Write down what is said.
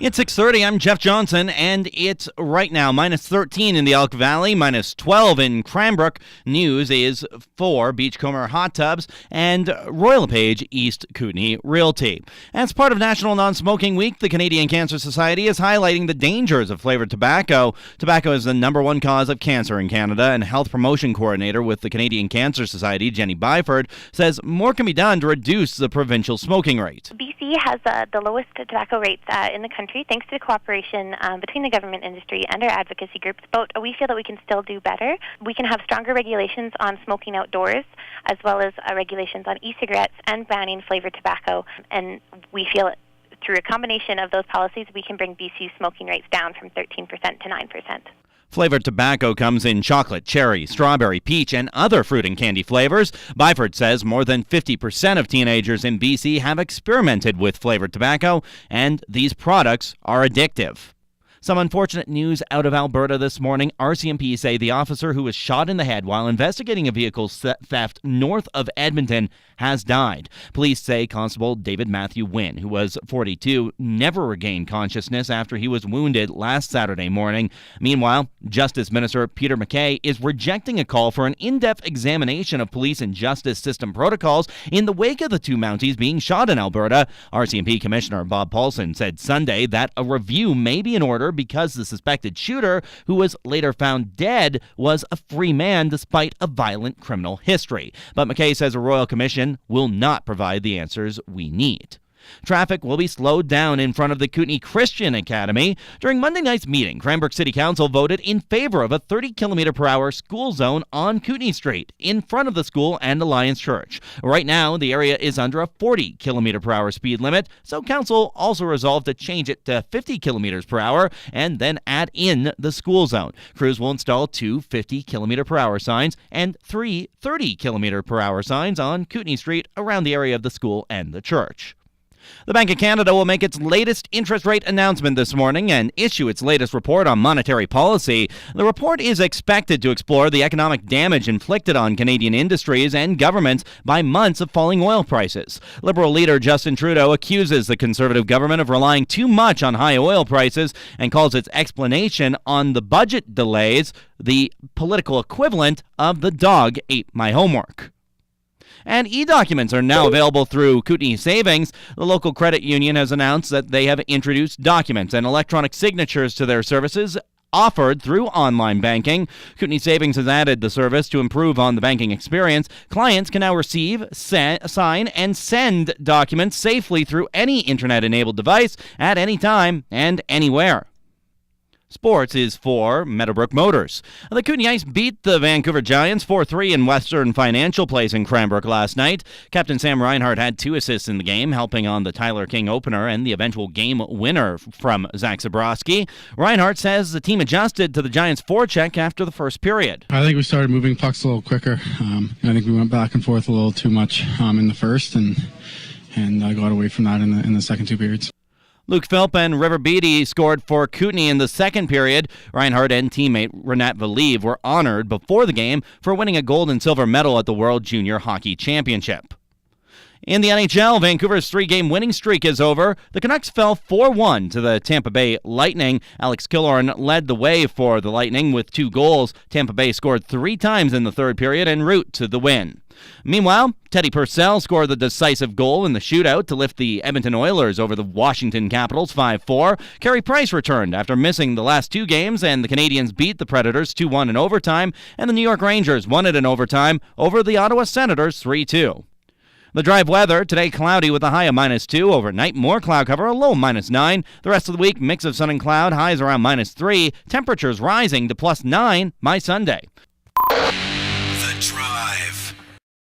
It's 6:30. I'm Jeff Johnson, and it's right now minus 13 in the Elk Valley, minus 12 in Cranbrook. News is for Beachcomber Hot Tubs and Royal LePage East Kootenay Realty. As part of National Non-Smoking Week, the Canadian Cancer Society is highlighting the dangers of flavored tobacco. Tobacco is the number one cause of cancer in Canada, and health promotion coordinator with the Canadian Cancer Society, Jenny Byford, says more can be done to reduce the provincial smoking rate. BC has the lowest tobacco rates in the country, thanks to the cooperation between the government, industry, and our advocacy groups. But we feel that we can still do better. We can have stronger regulations on smoking outdoors, as well as regulations on e-cigarettes and banning flavored tobacco. And we feel through a combination of those policies, we can bring BC's smoking rates down from 13% to 9%. Flavored tobacco comes in chocolate, cherry, strawberry, peach, and other fruit and candy flavors. Byford says more than 50% of teenagers in BC have experimented with flavored tobacco, and these products are addictive. Some unfortunate news out of Alberta this morning. RCMP say the officer who was shot in the head while investigating a vehicle theft north of Edmonton has died. Police say Constable David Matthew Wynn, who was 42, never regained consciousness after he was wounded last Saturday morning. Meanwhile, Justice Minister Peter MacKay is rejecting a call for an in-depth examination of police and justice system protocols in the wake of the two Mounties being shot in Alberta. RCMP Commissioner Bob Paulson said Sunday that a review may be in order because the suspected shooter, who was later found dead, was a free man despite a violent criminal history. But MacKay says a royal commission will not provide the answers we need. Traffic will be slowed down in front of the Kootenay Christian Academy. During Monday night's meeting, Cranbrook City Council voted in favor of a 30-kilometer-per-hour school zone on Kootenay Street in front of the school and Alliance Church. Right now, the area is under a 40-kilometer-per-hour speed limit, so Council also resolved to change it to 50 kilometers per hour and then add in the school zone. Crews will install two 50-kilometer-per-hour signs and three 30-kilometer-per-hour signs on Kootenay Street around the area of the school and the church. The Bank of Canada will make its latest interest rate announcement this morning and issue its latest report on monetary policy. The report is expected to explore the economic damage inflicted on Canadian industries and governments by months of falling oil prices. Liberal leader Justin Trudeau accuses the Conservative government of relying too much on high oil prices and calls its explanation on the budget delays the political equivalent of the dog ate my homework. And e-documents are now available through Kootenay Savings. The local credit union has announced that they have introduced documents and electronic signatures to their services offered through online banking. Kootenay Savings has added the service to improve on the banking experience. Clients can now receive, sign, and send documents safely through any internet-enabled device at any time and anywhere. Sports is for Meadowbrook Motors. The Kootenay Ice beat the Vancouver Giants 4-3 in Western Financial Place in Cranbrook last night. Captain Sam Reinhart had 2 assists in the game, helping on the Tyler King opener and the eventual game winner from Zach Zabrowski. Reinhart says the team adjusted to the Giants' forecheck after the first period. I think we started moving pucks a little quicker. I think we went back and forth a little too much in the first, and I got away from that in the second 2 periods. Luke Philp and River Beatty scored for Kootenay in the second period. Reinhardt and teammate Renat Valive were honored before the game for winning a gold and silver medal at the World Junior Hockey Championship. In the NHL, Vancouver's 3-game winning streak is over. The Canucks fell 4-1 to the Tampa Bay Lightning. Alex Killorn led the way for the Lightning with 2 goals. Tampa Bay scored 3 times in the third period en route to the win. Meanwhile, Teddy Purcell scored the decisive goal in the shootout to lift the Edmonton Oilers over the Washington Capitals 5-4. Carey Price returned after missing the last 2 games, and the Canadiens beat the Predators 2-1 in overtime, and the New York Rangers won it in overtime over the Ottawa Senators 3-2. The drive weather, today cloudy with a high of -2. Overnight, more cloud cover, a low -9. The rest of the week, mix of sun and cloud, highs around -3. Temperatures rising to +9 by Sunday.